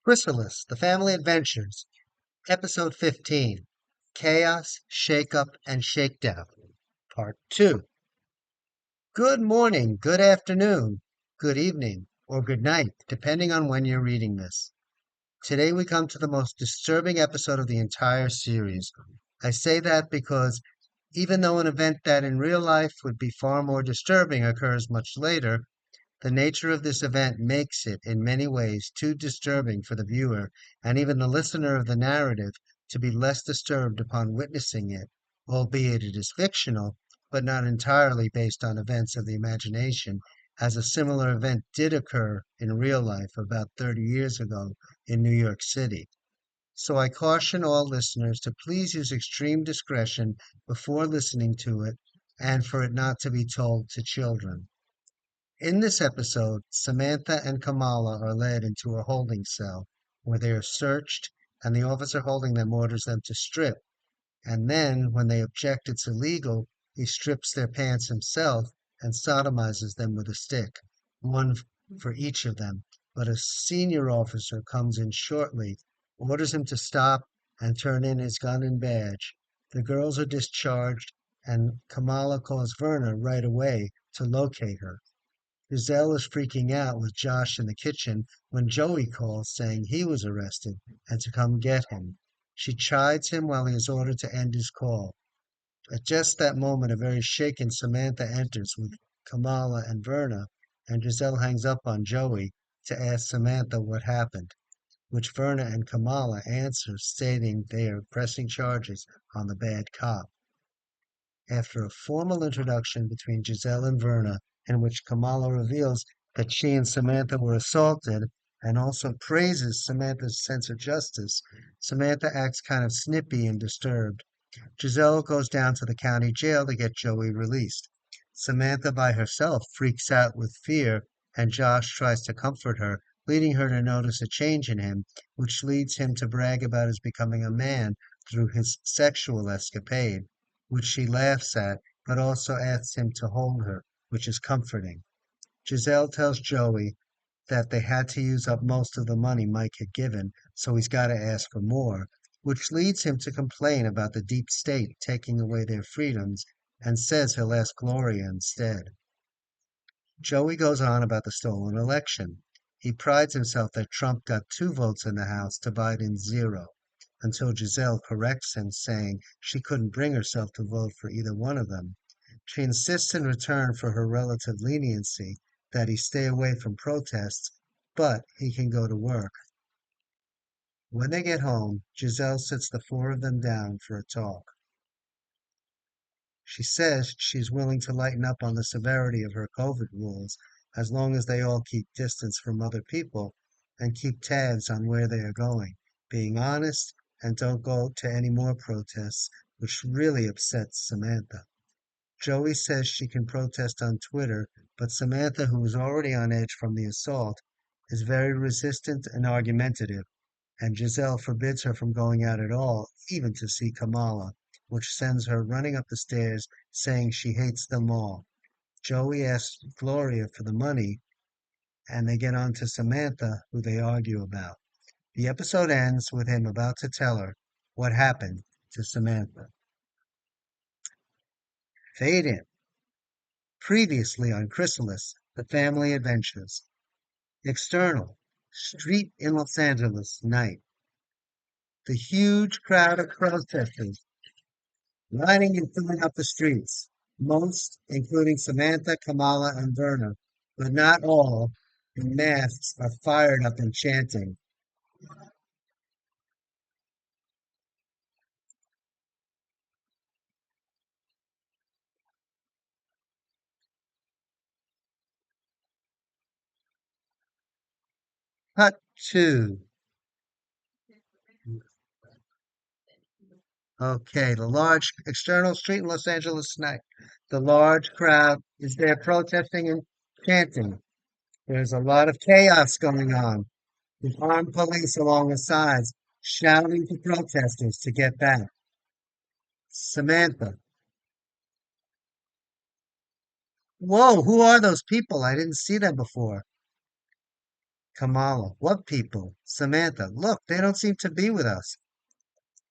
CHRYSALIS, The Family Adventures, Episode 15, Chaos, Shakeup, and Shakedown, Part 2. Good morning, good afternoon, good evening, or good night, depending on when you're reading this. Today we come to the most disturbing episode of the entire series. I say that because even though an event that in real life would be far more disturbing occurs much later, the nature of this event makes it, in many ways, too disturbing for the viewer and even the listener of the narrative to be less disturbed upon witnessing it, albeit it is fictional, but not entirely based on events of the imagination, as a similar event did occur in real life about 30 years ago in New York City. So I caution all listeners to please use extreme discretion before listening to it and for it not to be told to children. In this episode, Samantha and Kamala are led into a holding cell where they are searched, and the officer holding them orders them to strip. And then, when they object it's illegal, he strips their pants himself and sodomizes them with a stick, one for each of them. But a senior officer comes in shortly, orders him to stop and turn in his gun and badge. The girls are discharged, and Kamala calls Verna right away to locate her. Giselle is freaking out with Josh in the kitchen when Joey calls saying he was arrested and to come get him. She chides him while he is ordered to end his call. At just that moment, a very shaken Samantha enters with Kamala and Verna, and Giselle hangs up on Joey to ask Samantha what happened, which Verna and Kamala answer, stating they are pressing charges on the bad cop. After a formal introduction between Giselle and Verna, in which Kamala reveals that she and Samantha were assaulted and also praises Samantha's sense of justice, Samantha acts kind of snippy and disturbed. Giselle goes down to the county jail to get Joey released. Samantha by herself freaks out with fear, and Josh tries to comfort her, leading her to notice a change in him, which leads him to brag about his becoming a man through his sexual escapade, which she laughs at, but also asks him to hold her, which is comforting. Giselle tells Joey that they had to use up most of the money Mike had given, so he's got to ask for more, which leads him to complain about the deep state taking away their freedoms and says he'll ask Gloria instead. Joey goes on about the stolen election. He prides himself that Trump got 2 votes in the House to Biden's 0, until Giselle corrects him, saying she couldn't bring herself to vote for either one of them. She insists in return for her relative leniency that he stay away from protests, but he can go to work. When they get home, Giselle sits the 4 of them down for a talk. She says she's willing to lighten up on the severity of her COVID rules as long as they all keep distance from other people and keep tabs on where they are going, being honest and don't go to any more protests, which really upsets Samantha. Joey says she can protest on Twitter, but Samantha, who is already on edge from the assault, is very resistant and argumentative, and Giselle forbids her from going out at all, even to see Kamala, which sends her running up the stairs saying she hates them all. Joey asks Gloria for the money, and they get on to Samantha, who they argue about. The episode ends with him about to tell her what happened to Samantha. Fade in. Previously on Chrysalis, The Family Adventures. External. Street in Los Angeles, night. The huge crowd of protesters lining and filling up the streets. Most, including Samantha, Kamala, and Verna, but not all, in masks, are fired up and chanting. Cut 2. Okay, the large external street in Los Angeles tonight. The large crowd is there protesting and chanting. There's a lot of chaos going on, with armed police along the sides shouting to protesters to get back. Samantha. Whoa, who are those people? I didn't see them before. Kamala, what people? Samantha, look, they don't seem to be with us.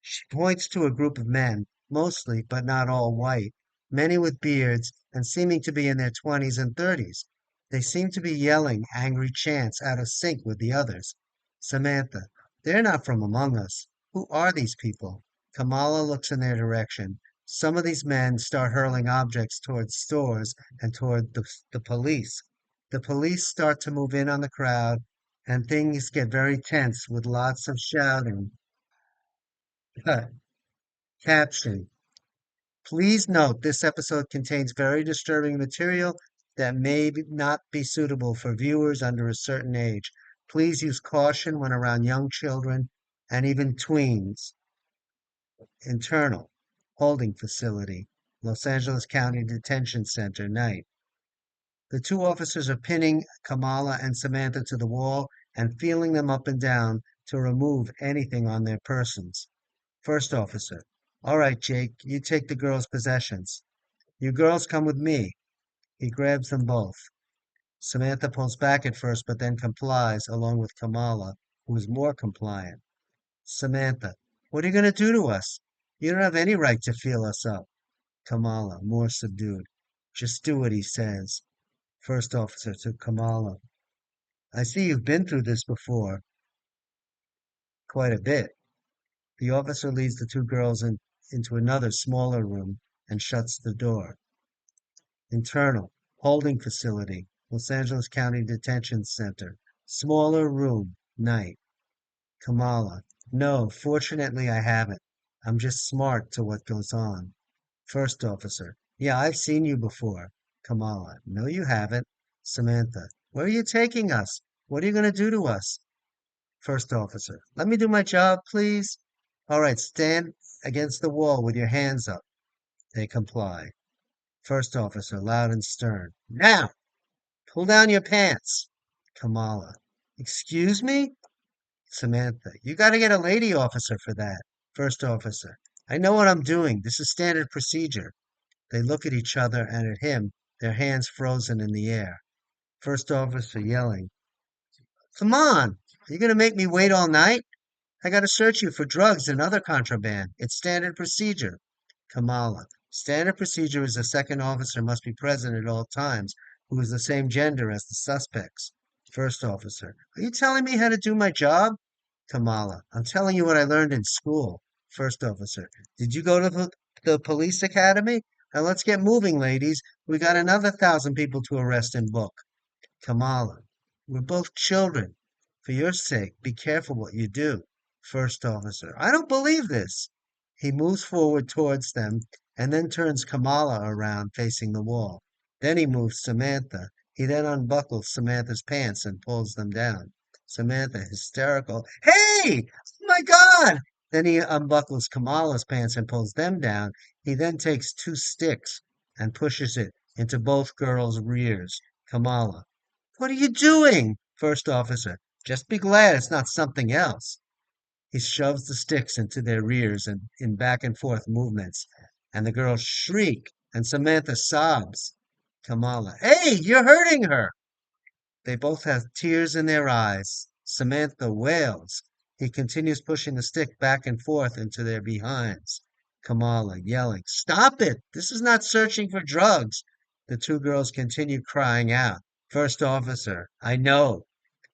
She points to a group of men, mostly, but not all white, many with beards and seeming to be in their 20s and 30s. They seem to be yelling angry chants out of sync with the others. Samantha, they're not from among us. Who are these people? Kamala looks in their direction. Some of these men start hurling objects towards stores and toward the police. The police start to move in on the crowd, and things get very tense with lots of shouting. Caption: Please note this episode contains very disturbing material that may not be suitable for viewers under a certain age. Please use caution when around young children and even tweens. Internal holding facility, Los Angeles County Detention Center, night. The two officers are pinning Kamala and Samantha to the wall and feeling them up and down to remove anything on their persons. First officer: All right, Jake, you take the girls' possessions. You girls come with me. He grabs them both. Samantha pulls back at first, but then complies, along with Kamala, who is more compliant. Samantha: What are you going to do to us? You don't have any right to feel us up. Kamala, more subdued: Just do what he says. First officer to Kamala: I see you've been through this before. Quite a bit. The officer leads the two girls into another, smaller room and shuts the door. Internal holding facility, Los Angeles County Detention Center. Smaller room, night. Kamala: No, fortunately I haven't. I'm just smart to what goes on. First officer: Yeah, I've seen you before. Kamala: No, you haven't. Samantha: Where are you taking us? What are you going to do to us? First officer: Let me do my job, please. All right, stand against the wall with your hands up. They comply. First officer, loud and stern: Now! Pull down your pants. Kamala: Excuse me? Samantha: You got to get a lady officer for that. First officer: I know what I'm doing. This is standard procedure. They look at each other and at him, their hands frozen in the air. First officer yelling: Come on! Are you going to make me wait all night? I got to search you for drugs and other contraband. It's standard procedure. Kamala: Standard procedure is the second officer must be present at all times, who is the same gender as the suspects. First officer: Are you telling me how to do my job? Kamala: I'm telling you what I learned in school. First officer: Did you go to the police academy? Now let's get moving, ladies. We got another 1,000 people to arrest and book. Kamala: We're both children. For your sake, be careful what you do. First officer: I don't believe this. He moves forward towards them and then turns Kamala around facing the wall. Then he moves Samantha. He then unbuckles Samantha's pants and pulls them down. Samantha, hysterical: Hey! Oh my God! Then he unbuckles Kamala's pants and pulls them down. He then takes two sticks and pushes it into both girls' rears. Kamala: What are you doing? First officer: Just be glad it's not something else. He shoves the sticks into their rears and in back and forth movements, and the girls shriek, and Samantha sobs. Kamala: Hey, you're hurting her! They both have tears in their eyes. Samantha wails. He continues pushing the stick back and forth into their behinds. Kamala yelling: Stop it! This is not searching for drugs. The two girls continue crying out. First officer: I know.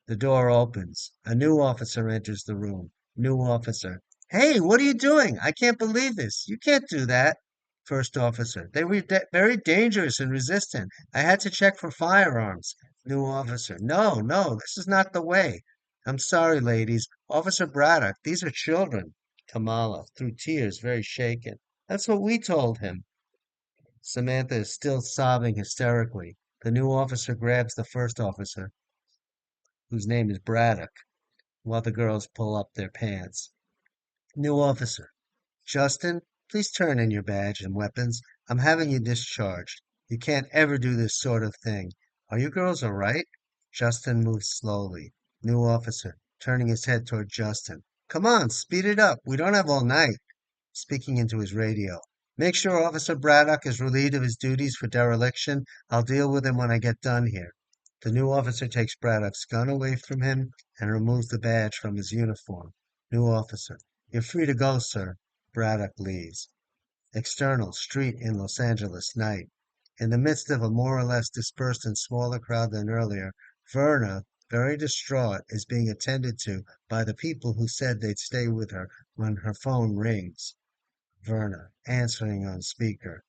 The door opens. A new officer enters the room. New officer: Hey, what are you doing? I can't believe this. You can't do that. First officer: They were very dangerous and resistant. I had to check for firearms. New officer: No, no, this is not the way. I'm sorry, ladies. Officer Braddock, these are children. Kamala, through tears, very shaken: That's what we told him. Samantha is still sobbing hysterically. The new officer grabs the first officer, whose name is Braddock, while the girls pull up their pants. New officer: Justin, please turn in your badge and weapons. I'm having you discharged. You can't ever do this sort of thing. Are you girls all right? Justin moves slowly. New officer, turning his head toward Justin: Come on, speed it up. We don't have all night. Speaking into his radio: Make sure Officer Braddock is relieved of his duties for dereliction. I'll deal with him when I get done here. The new officer takes Braddock's gun away from him and removes the badge from his uniform. New officer. You're free to go, sir. Braddock leaves. External, street in Los Angeles, night. In the midst of a more or less dispersed and smaller crowd than earlier, Verna, very distraught, is being attended to by the people who said they'd stay with her when her phone rings. Verna, answering on speaker.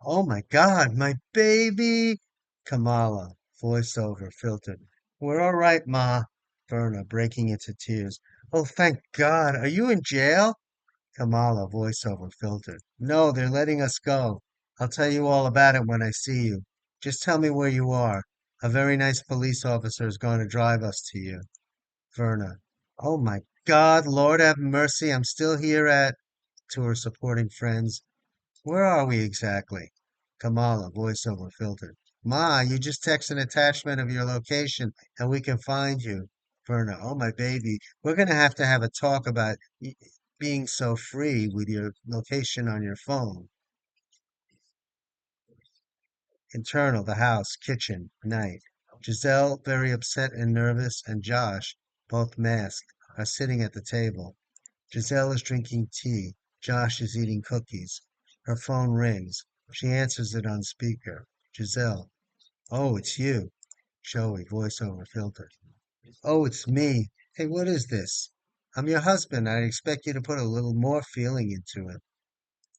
Oh my God, my baby! Kamala, voiceover filtered. We're all right, Ma. Verna, breaking into tears. Oh, thank God. Are you in jail? Kamala, voiceover filtered. No, they're letting us go. I'll tell you all about it when I see you. Just tell me where you are. A very nice police officer is going to drive us to you. Verna. Oh my God, Lord have mercy. I'm still here at... To her supporting friends. Where are we exactly? Kamala, voiceover filtered. Ma, you just text an attachment of your location and we can find you. Verna, oh my baby, we're going to have a talk about being so free with your location on your phone. Internal, the house, kitchen, night. Giselle, very upset and nervous, and Josh, both masked, are sitting at the table. Giselle is drinking tea. Josh is eating cookies. Her phone rings. She answers it on speaker. Giselle. Oh, it's you. Joey, voiceover filter. Oh, it's me. Hey, what is this? I'm your husband. I expect you to put a little more feeling into it.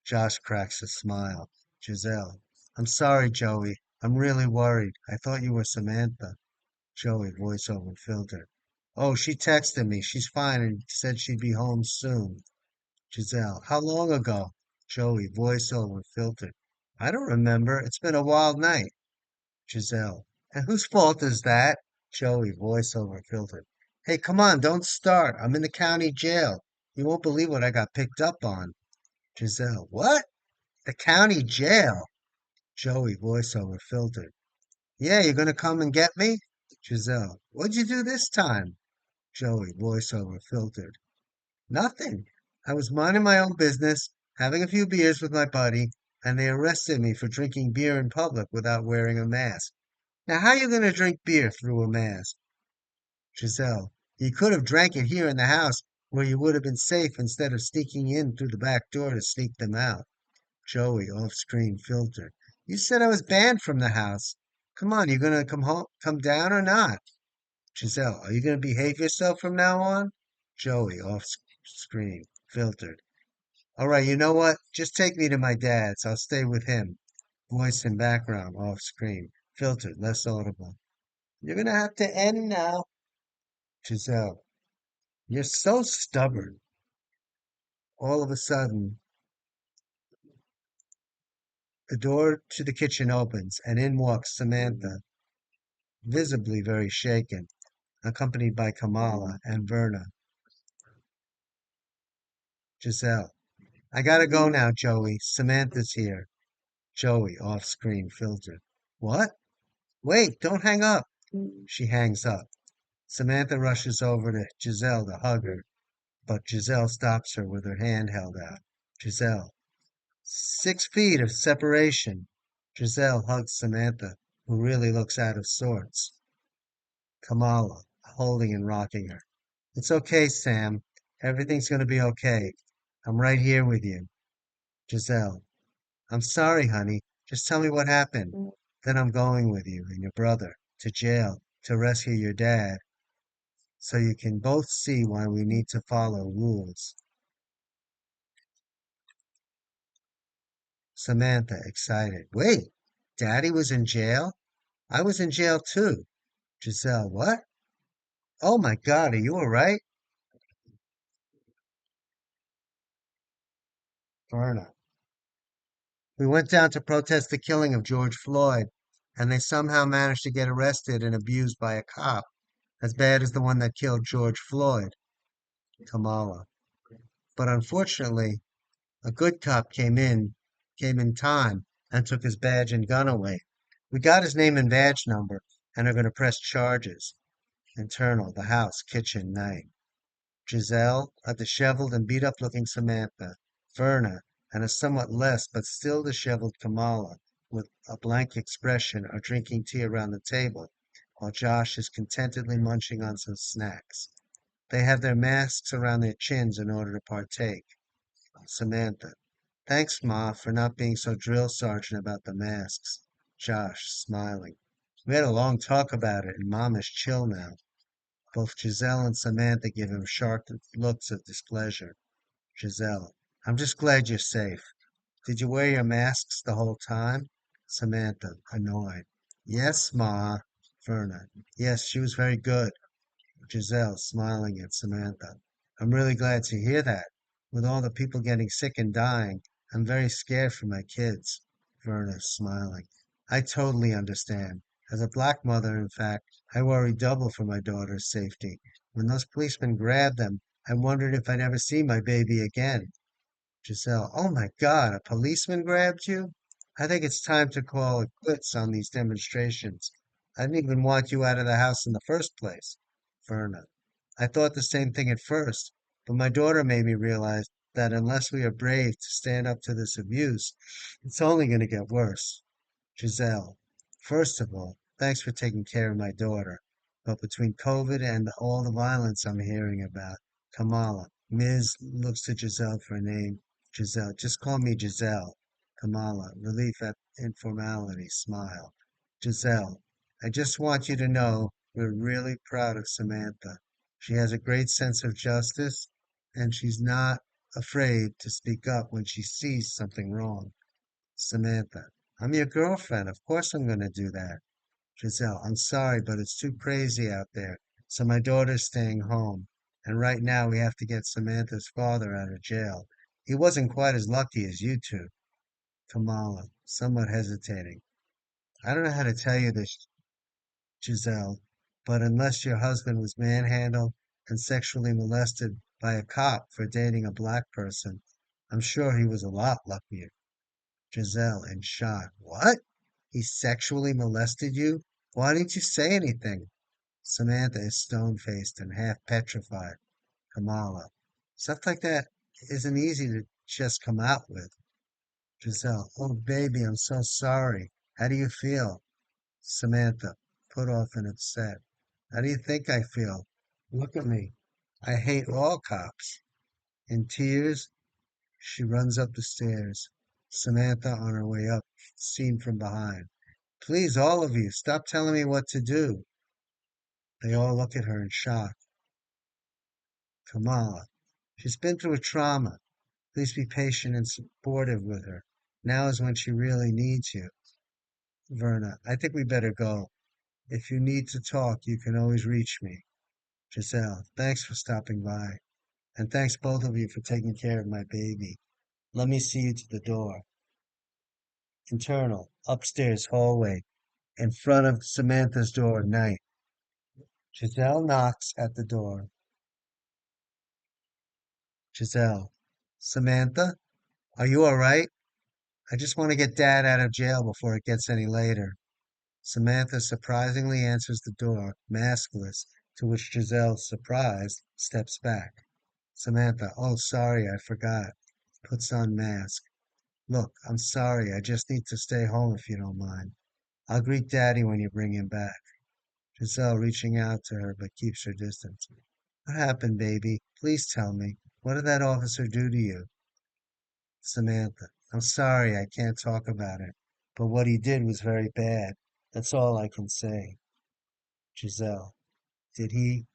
Josh cracks a smile. Giselle. I'm sorry, Joey. I'm really worried. I thought you were Samantha. Joey, voiceover filter. Oh, she texted me. She's fine and said she'd be home soon. Giselle. How long ago? Joey, voiceover filtered. I don't remember. It's been a wild night. Giselle. And whose fault is that? Joey, voiceover filtered. Hey, come on, don't start. I'm in the county jail. You won't believe what I got picked up on. Giselle. What? The county jail? Joey, voiceover filtered. Yeah, you're gonna come and get me? Giselle. What'd you do this time? Joey, voiceover filtered. Nothing. I was minding my own business, having a few beers with my buddy, and they arrested me for drinking beer in public without wearing a mask. Now, how you gonna drink beer through a mask? Giselle, you could have drank it here in the house where you would have been safe instead of sneaking in through the back door to sneak them out. Joey, off-screen filter. You said I was banned from the house. Come on, you gonna come down or not? Giselle, are you gonna behave yourself from now on? Joey, off-screen filtered. All right, you know what? Just take me to my dad's. I'll stay with him. Voice in background, off screen. Filtered, less audible. You're gonna have to end now. Giselle, you're so stubborn. All of a sudden, the door to the kitchen opens, and in walks Samantha, visibly very shaken, accompanied by Kamala and Verna. Giselle, I gotta go now, Joey. Samantha's here. Joey, off screen, filtered. What? Wait, don't hang up. She hangs up. Samantha rushes over to Giselle to hug her, but Giselle stops her with her hand held out. Giselle. 6 feet of separation. Giselle hugs Samantha, who really looks out of sorts. Kamala, holding and rocking her. It's okay, Sam. Everything's going to be okay. I'm right here with you. Giselle. I'm sorry, honey. Just tell me what happened. Then I'm going with you and your brother to jail to rescue your dad so you can both see why we need to follow rules. Samantha, excited. Wait, Daddy was in jail? I was in jail too. Giselle, what? Oh my God, are you all right? Verna. We went down to protest the killing of George Floyd, and they somehow managed to get arrested and abused by a cop, as bad as the one that killed George Floyd. Kamala. But unfortunately, a good cop came in time, and took his badge and gun away. We got his name and badge number, and are going to press charges. Internal, the house, kitchen, night. Giselle, a disheveled and beat-up looking Samantha. Verna, and a somewhat less but still disheveled Kamala, with a blank expression, are drinking tea around the table. while Josh is contentedly munching on some snacks. They have their masks around their chins in order to partake. Samantha. Thanks, Ma, for not being so drill sergeant about the masks. Josh, smiling. We had a long talk about it, and Mom is chill now. Both Giselle and Samantha give him sharp looks of displeasure. Giselle. I'm just glad you're safe. Did you wear your masks the whole time? Samantha, annoyed. Yes, Ma. Verna. Yes, she was very good. Giselle, smiling at Samantha. I'm really glad to hear that. With all the people getting sick and dying, I'm very scared for my kids. Verna, smiling. I totally understand. As a black mother, in fact, I worry double for my daughter's safety. When those policemen grabbed them, I wondered if I'd ever see my baby again. Giselle, oh my God, a policeman grabbed you? I think it's time to call it quits on these demonstrations. I didn't even want you out of the house in the first place. Verna, I thought the same thing at first, but my daughter made me realize that unless we are brave to stand up to this abuse, it's only going to get worse. Giselle, first of all, thanks for taking care of my daughter. But between COVID and all the violence I'm hearing about, Kamala, Ms. looks to Giselle for a name. Giselle, just call me Giselle. Kamala, relief at informality, smile. Giselle, I just want you to know we're really proud of Samantha. She has a great sense of justice, and she's not afraid to speak up when she sees something wrong. Samantha, I'm your girlfriend. Of course I'm going to do that. Giselle, I'm sorry, but it's too crazy out there. So my daughter's staying home. And right now we have to get Samantha's father out of jail. He wasn't quite as lucky as you two. Kamala, somewhat hesitating. I don't know how to tell you this, Giselle, but unless your husband was manhandled and sexually molested by a cop for dating a black person, I'm sure he was a lot luckier. Giselle, in shock. What? He sexually molested you? Why didn't you say anything? Samantha is stone-faced and half petrified. Kamala. Stuff like that isn't easy to just come out with. Giselle. Oh, baby, I'm so sorry. How do you feel? Samantha, put off and upset. How do you think I feel? Look at me. I hate all cops. In tears, she runs up the stairs. Samantha on her way up, seen from behind. Please, all of you, stop telling me what to do. They all look at her in shock. Kamala. She's been through a trauma. Please be patient and supportive with her. Now is when she really needs you. Verna. I think we better go. If you need to talk, you can always reach me. Giselle. Thanks for stopping by. And thanks both of you for taking care of my baby. Let me see you to the door. Internal, upstairs hallway, in front of Samantha's door at night. Giselle knocks at the door. Giselle. Samantha, are you all right? I just want to get Dad out of jail before it gets any later. Samantha surprisingly answers the door, maskless, to which Giselle, surprised, steps back. Samantha, oh, sorry, I forgot. Puts on mask. Look, I'm sorry, I just need to stay home if you don't mind. I'll greet Daddy when you bring him back. Giselle reaching out to her but keeps her distance. What happened, baby? Please tell me. What did that officer do to you? Samantha, I'm sorry I can't talk about it, but what he did was very bad. That's all I can say. Giselle, did he?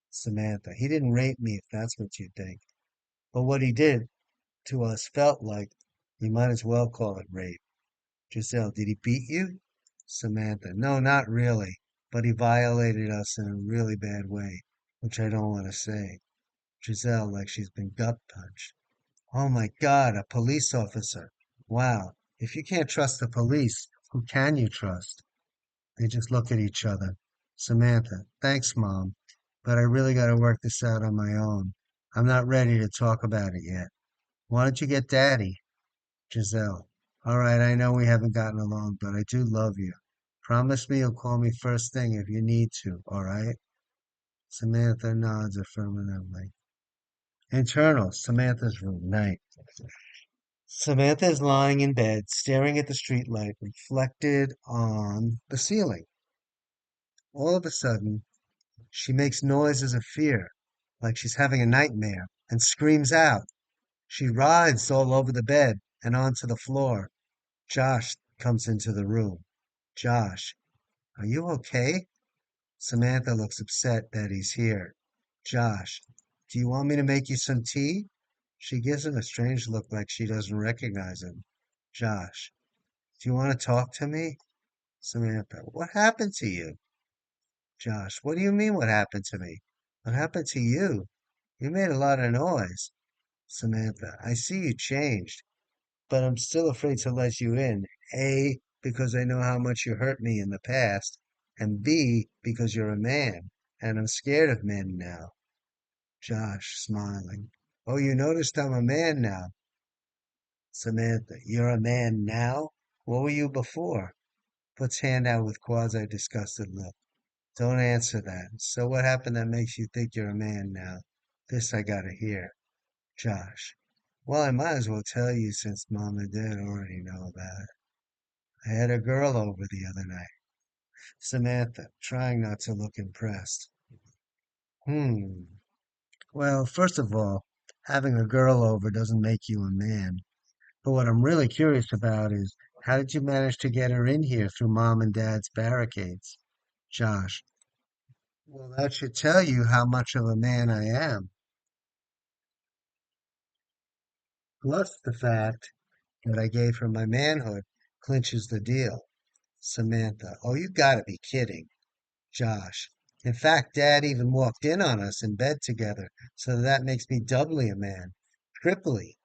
Samantha, he didn't rape me if that's what you think. But what he did to us felt like you might as well call it rape. Giselle, did he beat you? Samantha, no, not really, but he violated us in a really bad way, which I don't want to say. Giselle, like she's been gut punched. Oh my God, a police officer. Wow, if you can't trust the police, who can you trust? They just look at each other. Samantha, thanks, Mom, but I really got to work this out on my own. I'm not ready to talk about it yet. Why don't you get Daddy? Giselle, all right, I know we haven't gotten along, but I do love you. Promise me you'll call me first thing if you need to, all right? Samantha nods affirmatively. Internal, Samantha's room, night. Samantha is lying in bed, staring at the streetlight reflected on the ceiling. All of a sudden, she makes noises of fear, like she's having a nightmare, and screams out. She writhes all over the bed and onto the floor. Josh comes into the room. Josh, are you okay? Samantha looks upset that he's here. Josh, do you want me to make you some tea? She gives him a strange look like she doesn't recognize him. Josh, do you want to talk to me? Samantha, what happened to you? Josh, what do you mean what happened to me? What happened to you? You made a lot of noise. Samantha, I see you changed, but I'm still afraid to let you in. A, because I know how much you hurt me in the past, and B, because you're a man, and I'm scared of men now. Josh, smiling. Oh, you noticed I'm a man now. Samantha, you're a man now? What were you before? Puts hand out with quasi-disgusted look. Don't answer that. So what happened that makes you think you're a man now? This I gotta hear. Josh. Well, I might as well tell you since Mom and Dad already know about it. I had a girl over the other night. Samantha, trying not to look impressed. Hmm. Well, first of all, having a girl over doesn't make you a man. But what I'm really curious about is how did you manage to get her in here through Mom and Dad's barricades? Josh. Well, that should tell you how much of a man I am. Plus the fact that I gave her my manhood clinches the deal. Samantha. Oh, you gotta be kidding. Josh. In fact, Dad even walked in on us in bed together, so that makes me doubly a man. Triply.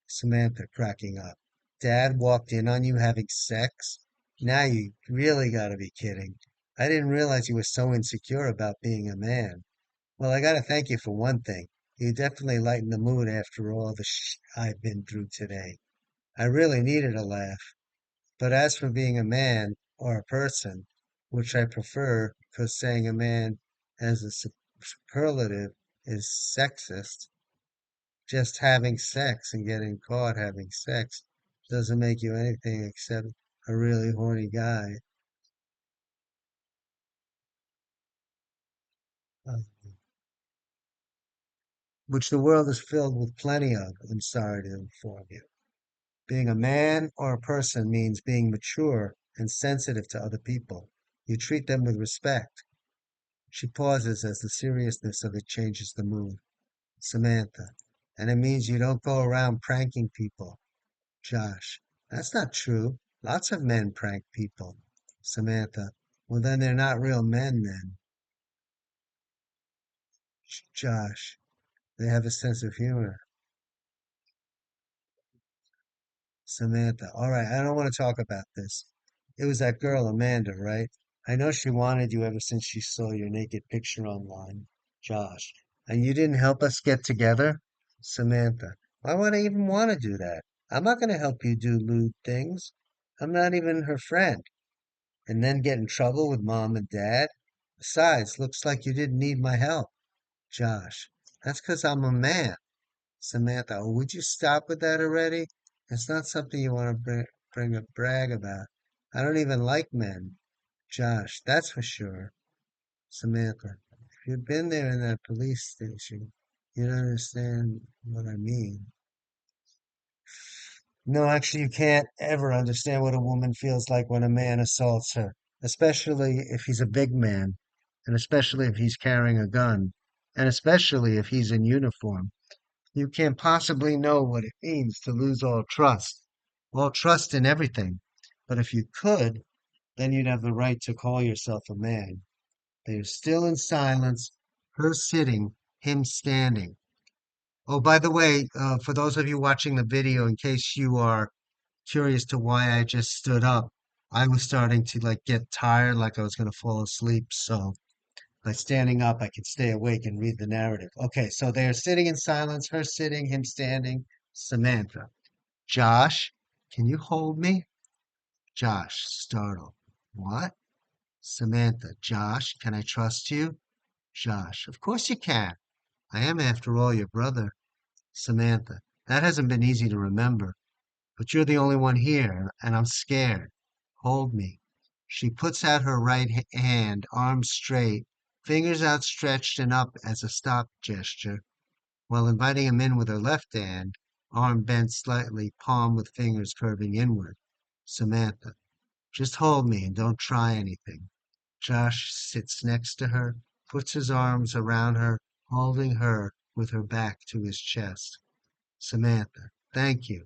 Samantha cracking up. Dad walked in on you having sex? Now you really gotta be kidding. I didn't realize you were so insecure about being a man. Well, I gotta thank you for one thing. You definitely lightened the mood after all the I've been through today. I really needed a laugh. But as for being a man or a person, which I prefer because saying a man as a superlative is sexist, just having sex and getting caught having sex doesn't make you anything except a really horny guy. uh, which the world is filled with plenty of, I'm sorry to inform you. Being a man or a person means being mature and sensitive to other people. You treat them with respect. She pauses as the seriousness of it changes the mood. Samantha. And it means you don't go around pranking people. Josh. That's not true. Lots of men prank people. Samantha. Well, then they're not real men then. Josh. They have a sense of humor. Samantha. All right, I don't want to talk about this. It was that girl, Amanda, right? I know she wanted you ever since she saw your naked picture online. Josh. And you didn't help us get together? Samantha. Why would I even want to do that? I'm not going to help you do lewd things. I'm not even her friend. And then get in trouble with Mom and Dad? Besides, looks like you didn't need my help. Josh. That's 'cause I'm a man. Samantha, oh, would you stop with that already? It's not something you want to bring a brag about. I don't even like men. Josh, that's for sure. Samantha, if you've been there in that police station, you'd understand what I mean. No, actually, you can't ever understand what a woman feels like when a man assaults her, especially if he's a big man, and especially if he's carrying a gun, and especially if he's in uniform. You can't possibly know what it means to lose all trust in everything. But if you could, then you'd have the right to call yourself a man. They are still in silence, her sitting, him standing. Oh, by the way, for those of you watching the video, in case you are curious to why I just stood up, I was starting to like get tired, like I was going to fall asleep. So by standing up, I could stay awake and read the narrative. Okay, so they're sitting in silence, her sitting, him standing. Samantha. Josh, can you hold me? Josh, startled. What? Samantha. Josh, can I trust you? Josh, of course you can. I am, after all, your brother. Samantha. That hasn't been easy to remember, but you're the only one here, and I'm scared. Hold me. She puts out her hand, arms straight, fingers outstretched and up as a stop gesture, while inviting him in with her left hand, arm bent slightly, palm with fingers curving inward. Samantha, just hold me and don't try anything. Josh sits next to her, puts his arms around her, holding her with her back to his chest. Samantha, thank you.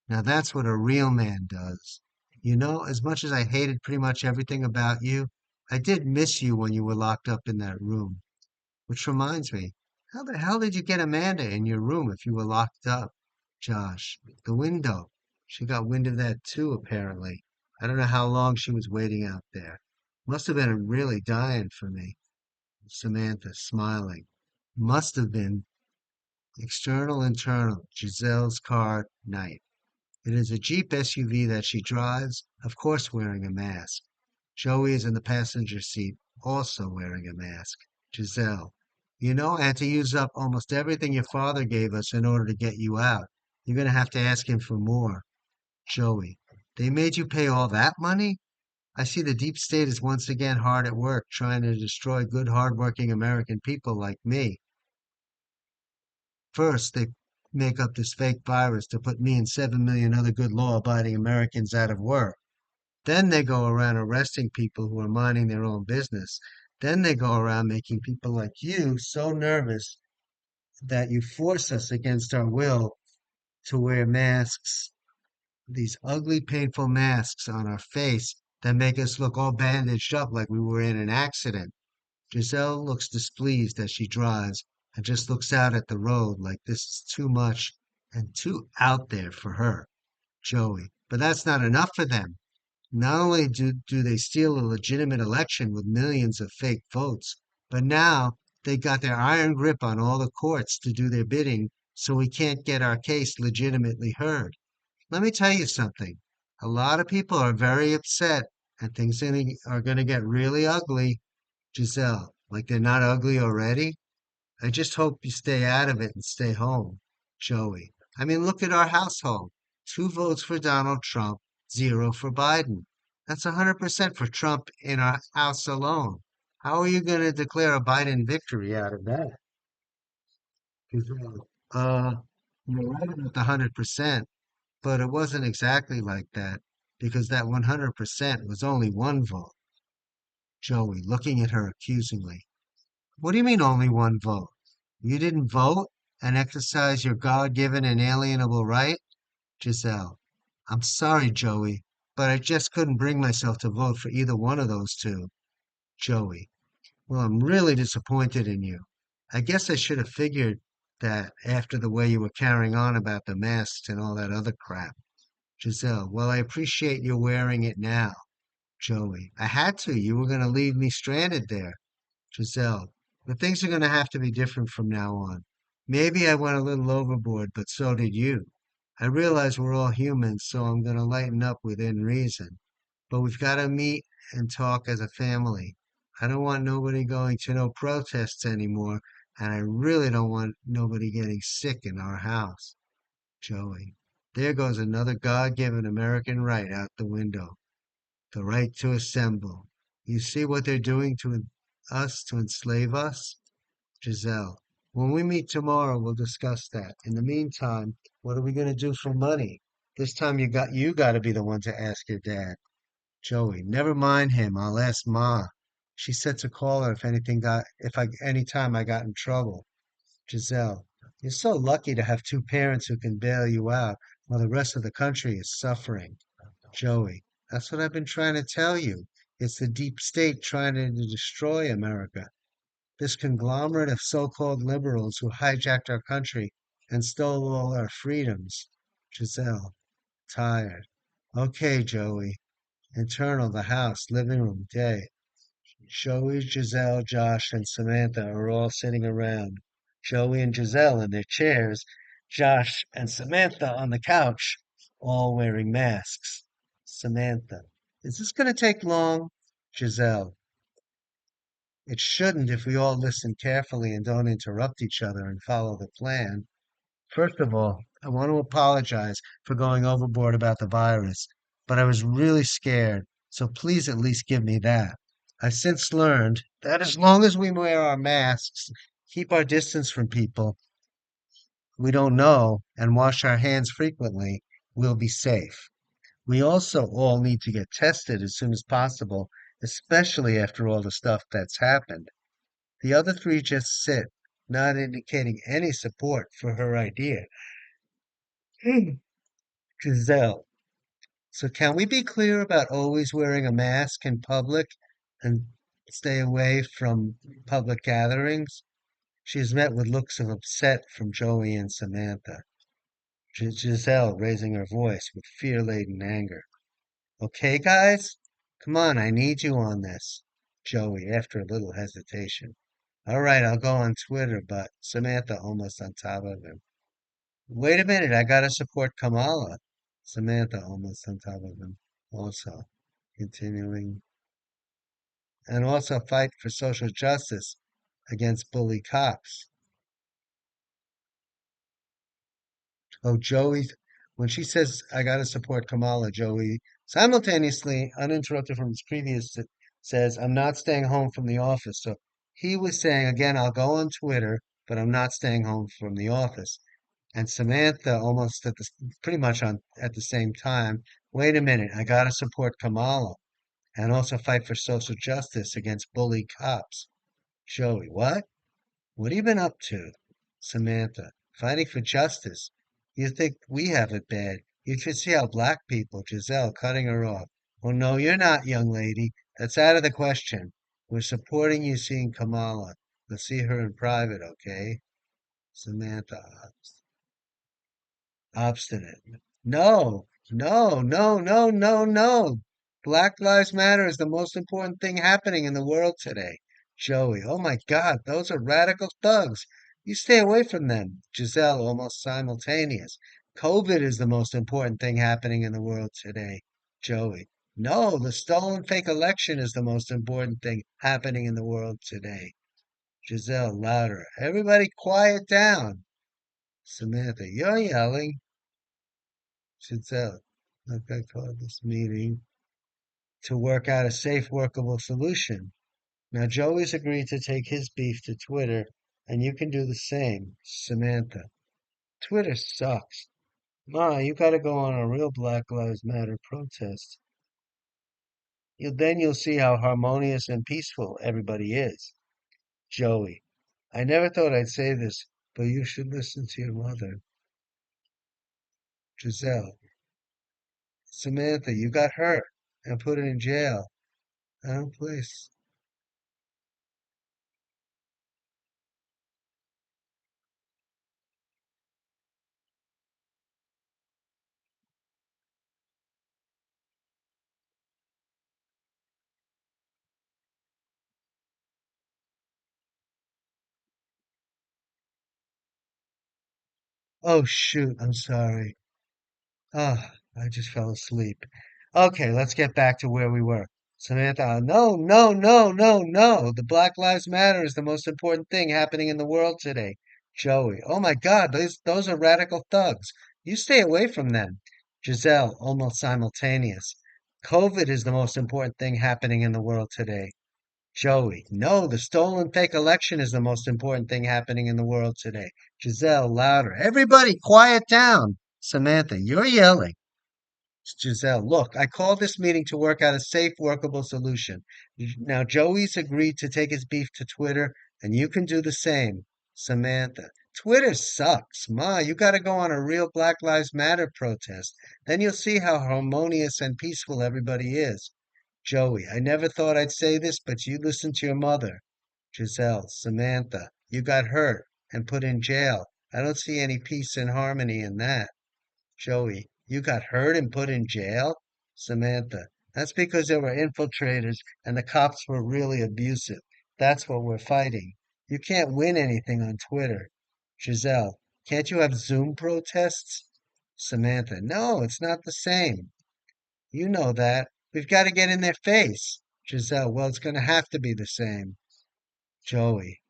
Now that's what a real man does. You know, as much as I hated pretty much everything about you, I did miss you when you were locked up in that room. Which reminds me, how the hell did you get Amanda in your room if you were locked up? Josh, the window. She got wind of that too, apparently. I don't know how long she was waiting out there. Must have been really dying for me. Samantha, smiling. Must have been. External, internal. Giselle's car, night. It is a Jeep SUV that she drives, of course wearing a mask. Joey is in the passenger seat, also wearing a mask. Giselle, you know I had to use up almost everything your father gave us in order to get you out. You're going to have to ask him for more. Joey, they made you pay all that money? I see the deep state is once again hard at work trying to destroy good, hard-working American people like me. First, they make up this fake virus to put me and 7 million other good law-abiding Americans out of work. Then they go around arresting people who are minding their own business. Then they go around making people like you so nervous that you force us against our will to wear masks, these ugly, painful masks on our face that make us look all bandaged up like we were in an accident. Giselle looks displeased as she drives and just looks out at the road like this is too much and too out there for her. Joey, but that's not enough for them. Not only do they steal a legitimate election with millions of fake votes, but now they got their iron grip on all the courts to do their bidding, so we can't get our case legitimately heard. Let me tell you something. A lot of people are very upset, and things are going to get really ugly. Giselle, like they're not ugly already? I just hope you stay out of it and stay home. Joey, I mean, look at our household. 2 votes for Donald Trump, 0 for Biden. That's 100% for Trump in our house alone. How are you going to declare a Biden victory out of that? Giselle, you're right about the 100%, but it wasn't exactly like that because that 100% was only 1 vote. Joey, looking at her accusingly. What do you mean only 1 vote? You didn't vote and exercise your God-given inalienable right? Giselle, I'm sorry, Joey, but I just couldn't bring myself to vote for either one of those two. Joey, well, I'm really disappointed in you. I guess I should have figured that after the way you were carrying on about the masks and all that other crap. Giselle, well, I appreciate you wearing it now. Joey, I had to. You were going to leave me stranded there. Giselle, but things are going to have to be different from now on. Maybe I went a little overboard, but so did you. I realize we're all humans, so I'm going to lighten up within reason. But we've got to meet and talk as a family. I don't want nobody going to no protests anymore, and I really don't want nobody getting sick in our house. Joey, there goes another God-given American right out the window. The right to assemble. You see what they're doing to us to enslave us? Giselle, when we meet tomorrow, we'll discuss that. In the meantime, what are we going to do for money? This time you got to be the one to ask your dad. Joey, never mind him. I'll ask Ma. She said to call her if any time I got in trouble. Giselle, you're so lucky to have 2 parents who can bail you out while the rest of the country is suffering. Joey, that's what I've been trying to tell you. It's the deep state trying to destroy America. This conglomerate of so-called liberals who hijacked our country and stole all our freedoms. Giselle, tired. Okay, Joey. Internal, the house, living room, day. Joey, Giselle, Josh, and Samantha are all sitting around. Joey and Giselle in their chairs, Josh and Samantha on the couch, all wearing masks. Samantha, is this going to take long? Giselle, it shouldn't if we all listen carefully and don't interrupt each other and follow the plan. First of all, I want to apologize for going overboard about the virus, but I was really scared, So please at least give me that. I've since learned that as long as we wear our masks, keep our distance from people we don't know, and wash our hands frequently, we'll be safe. We also all need to get tested as soon as possible, especially after all the stuff that's happened. The other three just sit, not indicating any support for her idea. Giselle, so can we be clear about always wearing a mask in public and stay away from public gatherings? She is met with looks of upset from Joey and Samantha. Giselle raising her voice with fear-laden anger. Okay, guys? Come on, I need you on this. Joey, after a little hesitation. All right, I'll go on Twitter, but Samantha almost on top of him. Wait a minute, I gotta support Kamala. Samantha almost on top of him. Also, continuing. And also fight for social justice against bully cops. Oh, Joey, when she says, I got to support Kamala, Joey simultaneously, uninterrupted from his previous, says, I'm not staying home from the office. So he was saying, again, I'll go on Twitter, but I'm not staying home from the office. And Samantha, almost at the, pretty much on at the same time, wait a minute, I got to support Kamala and also fight for social justice against bully cops. Joey, what? What have you been up to? Samantha, fighting for justice. You think we have it bad. You should see how black people, Giselle, cutting her off. Oh, no, you're not, young lady. That's out of the question. We're supporting you seeing Kamala. You'll see her in private, okay? Samantha, obstinate. No, no, no, no, no, no. Black Lives Matter is the most important thing happening in the world today. Joey, oh my God, those are radical thugs. You stay away from them. Giselle, almost simultaneous. COVID is the most important thing happening in the world today. Joey, no, the stolen fake election is the most important thing happening in the world today. Giselle, louder. Everybody quiet down. Samantha, you're yelling. Giselle, okay, called this meeting to work out a safe, workable solution. Now, Joey's agreed to take his beef to Twitter, and you can do the same. Samantha, Twitter sucks. Ma, you gotta go on a real Black Lives Matter protest. Then you'll see how harmonious and peaceful everybody is. Joey, I never thought I'd say this, but you should listen to your mother. Giselle, Samantha, you got hurt and put in jail. I don't place. Oh, shoot, I'm sorry. Ah, I just fell asleep. Okay, let's get back to where we were. Samantha, no, no, no, no, no. The Black Lives Matter is the most important thing happening in the world today. Joey, oh my God, those are radical thugs. You stay away from them. Giselle, almost simultaneous. COVID is the most important thing happening in the world today. Joey, no, the stolen fake election is the most important thing happening in the world today. Giselle, louder. Everybody, quiet down. Samantha, you're yelling. Giselle, look, I called this meeting to work out a safe, workable solution. Now, Joey's agreed to take his beef to Twitter, and you can do the same. Samantha, Twitter sucks. Ma, you gotta go on a real Black Lives Matter protest. Then you'll see how harmonious and peaceful everybody is. Joey, I never thought I'd say this, but you listen to your mother. Giselle, Samantha, you got hurt and put in jail. I don't see any peace and harmony in that. Joey, you got hurt and put in jail? Samantha, that's because there were infiltrators and the cops were really abusive. That's what we're fighting. You can't win anything on Twitter. Giselle, can't you have Zoom protests? Samantha, no, it's not the same. You know that. We've got to get in their face. Giselle, well, it's going to have to be the same. Joey,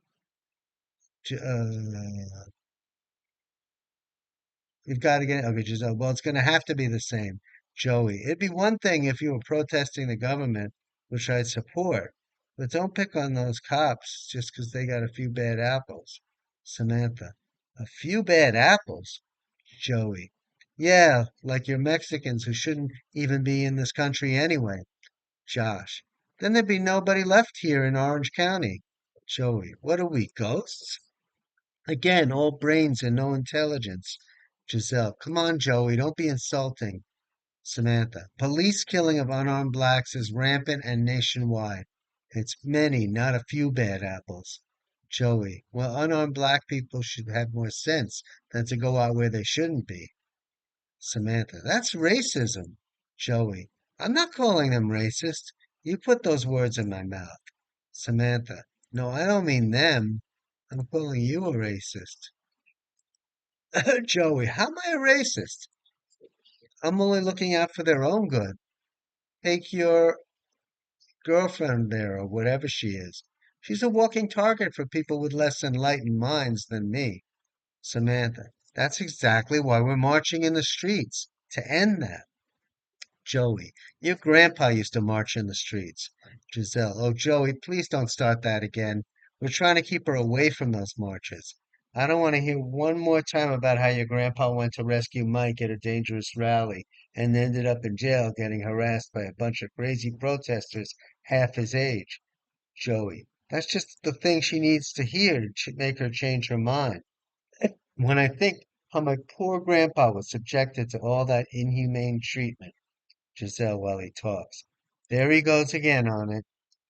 we've got to get, okay, Giselle, well, it's going to have to be the same. Joey, it'd be one thing if you were protesting the government, which I'd support, but don't pick on those cops just 'cause they got a few bad apples. Samantha, a few bad apples? Joey, yeah, like your Mexicans who shouldn't even be in this country anyway. Josh, then there'd be nobody left here in Orange County. Joey, what are we, ghosts? Again, all brains and no intelligence. Giselle, come on, Joey, don't be insulting. Samantha, police killing of unarmed blacks is rampant and nationwide. It's many, not a few bad apples. Joey, well, unarmed black people should have more sense than to go out where they shouldn't be. Samantha, that's racism. Joey, I'm not calling them racist. You put those words in my mouth. Samantha, no, I don't mean them. I'm calling you a racist. Joey, how am I a racist? I'm only looking out for their own good. Take your girlfriend there, or whatever she is. She's a walking target for people with less enlightened minds than me. Samantha, that's exactly why we're marching in the streets, to end that. Joey, your grandpa used to march in the streets. Giselle, oh, Joey, please don't start that again. We're trying to keep her away from those marches. I don't want to hear one more time about how your grandpa went to rescue Mike at a dangerous rally and ended up in jail getting harassed by a bunch of crazy protesters half his age. Joey, that's just the thing she needs to hear to make her change her mind. When I think how my poor grandpa was subjected to all that inhumane treatment. Giselle while he talks. There he goes again on it.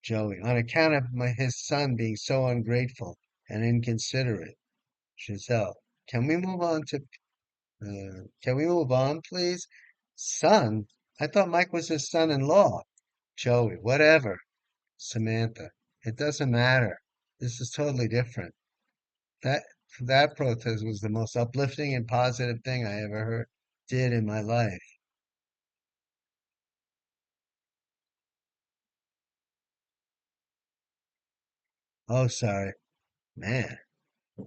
Joey, on account of his son being so ungrateful and inconsiderate. Giselle, can we move on to, can we move on, please? Son? I thought Mike was his son-in-law. Joey, whatever. Samantha, it doesn't matter. This is totally different. That that protest was the most uplifting and positive thing I ever did in my life. Oh, sorry. Man.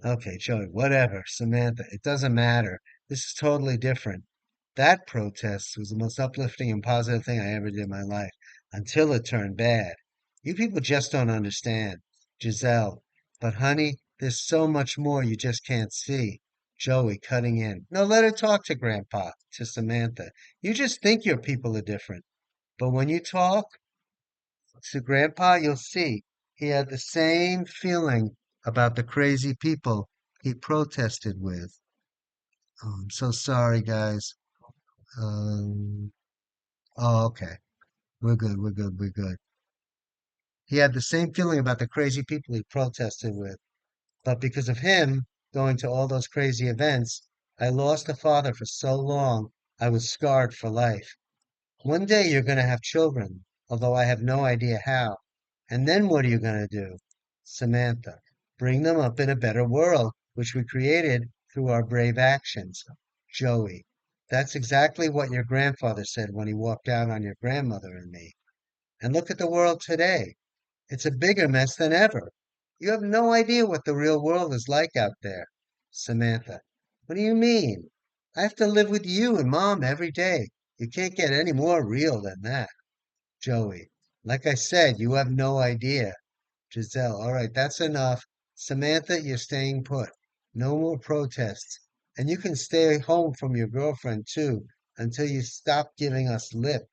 Okay, Joey, whatever. Samantha, it doesn't matter. This is totally different. That protest was the most uplifting and positive thing I ever did in my life until it turned bad. You people just don't understand. Giselle, but honey, there's so much more you just can't see. Joey cutting in. No, let her talk to Grandpa, to Samantha. You just think your people are different. But when you talk, to Grandpa, you'll see he had the same feeling about the crazy people he protested with. Oh, I'm so sorry, guys. Um, oh, okay. We're good. We're good. We're good. He had the same feeling about the crazy people he protested with. But because of him going to all those crazy events, I lost a father for so long, I was scarred for life. One day you're going to have children, although I have no idea how. And then what are you going to do? Samantha, bring them up in a better world, which we created through our brave actions. Joey, that's exactly what your grandfather said when he walked out on your grandmother and me. And look at the world today. It's a bigger mess than ever. You have no idea what the real world is like out there. Samantha, what do you mean? I have to live with you and Mom every day. You can't get any more real than that. Joey, like I said, you have no idea. Giselle, all right, that's enough. Samantha, you're staying put. No more protests. And you can stay home from your girlfriend too until you stop giving us lip.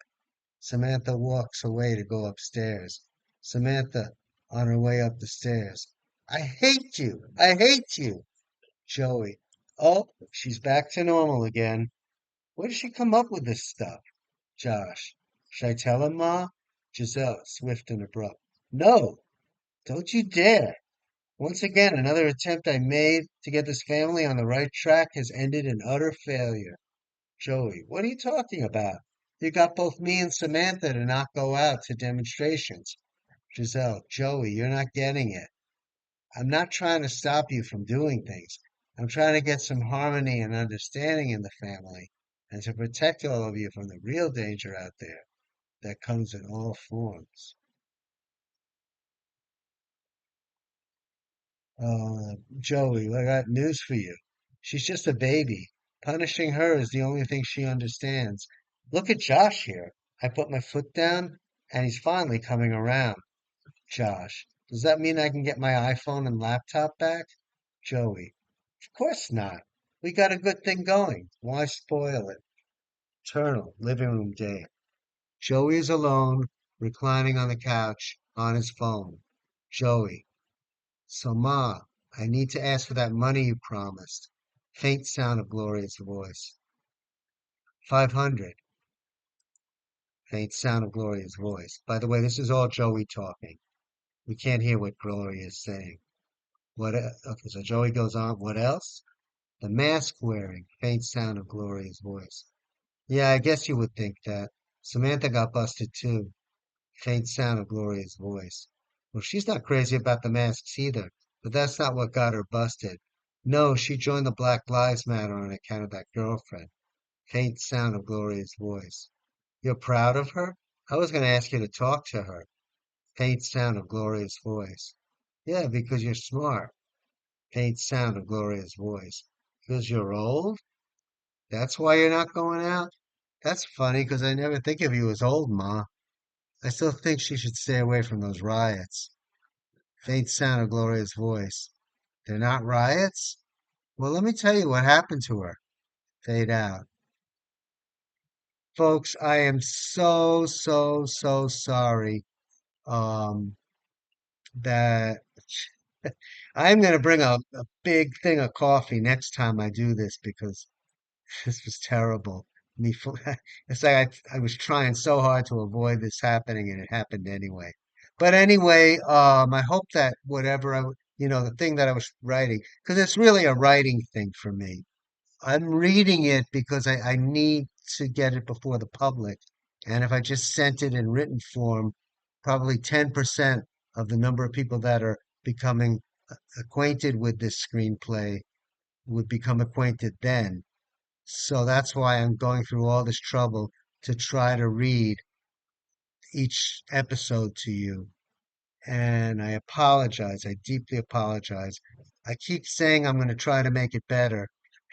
Samantha walks away to go upstairs. Samantha, on her way up the stairs. I hate you. I hate you. Joey. Oh, she's back to normal again. Where does she come up with this stuff? Josh. Should I tell him, Ma? Giselle, swift and abrupt. No, don't you dare. Once again, another attempt I made to get this family on the right track has ended in utter failure. Joey, what are you talking about? You got both me and Samantha to not go out to demonstrations. Giselle, Joey, you're not getting it. I'm not trying to stop you from doing things. I'm trying to get some harmony and understanding in the family and to protect all of you from the real danger out there that comes in all forms. Joey, I got news for you. She's just a baby. Punishing her is the only thing she understands. Look at Josh here. I put my foot down and he's finally coming around. Josh, does that mean I can get my iPhone and laptop back? Joey, of course not. We got a good thing going. Why spoil it? Eternal living room day. Joey is alone, reclining on the couch on his phone. Joey, so Ma, I need to ask for that money you promised. Faint sound of Gloria's voice. 500. Faint sound of Gloria's voice. By the way, this is all Joey talking. We can't hear what Gloria is saying. Okay, so Joey goes on. What else? The mask wearing. Faint sound of Gloria's voice. Yeah, I guess you would think that. Samantha got busted too. Faint sound of Gloria's voice. Well, she's not crazy about the masks either, but that's not what got her busted. No, she joined the Black Lives Matter on account of that girlfriend. Faint sound of Gloria's voice. You're proud of her? I was going to ask you to talk to her. Faint sound of Gloria's voice. Yeah, because you're smart. Faint sound of Gloria's voice. Because you're old? That's why you're not going out? That's funny, because I never think of you as old, Ma. I still think she should stay away from those riots. Faint sound of Gloria's voice. They're not riots? Well, let me tell you what happened to her. Fade out. Folks, I am so sorry um, that I'm going to bring a big thing of coffee next time I do this because this was terrible. Me, it's like I was trying so hard to avoid this happening, and it happened anyway. But anyway, I hope that whatever the thing that I was writing, because it's really a writing thing for me. I'm reading it because I need to get it before the public. And if I just sent it in written form, probably 10% of the number of people that are becoming acquainted with this screenplay would become acquainted then. So that's why I'm going through all this trouble to try to read each episode to you. And I apologize. I deeply apologize. I keep saying I'm going to try to make it better,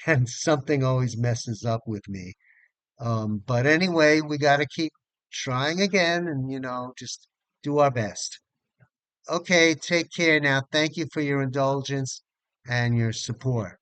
and something always messes up with me. But anyway, we got to keep trying again and, just do our best. Okay, take care now. Thank you for your indulgence and your support.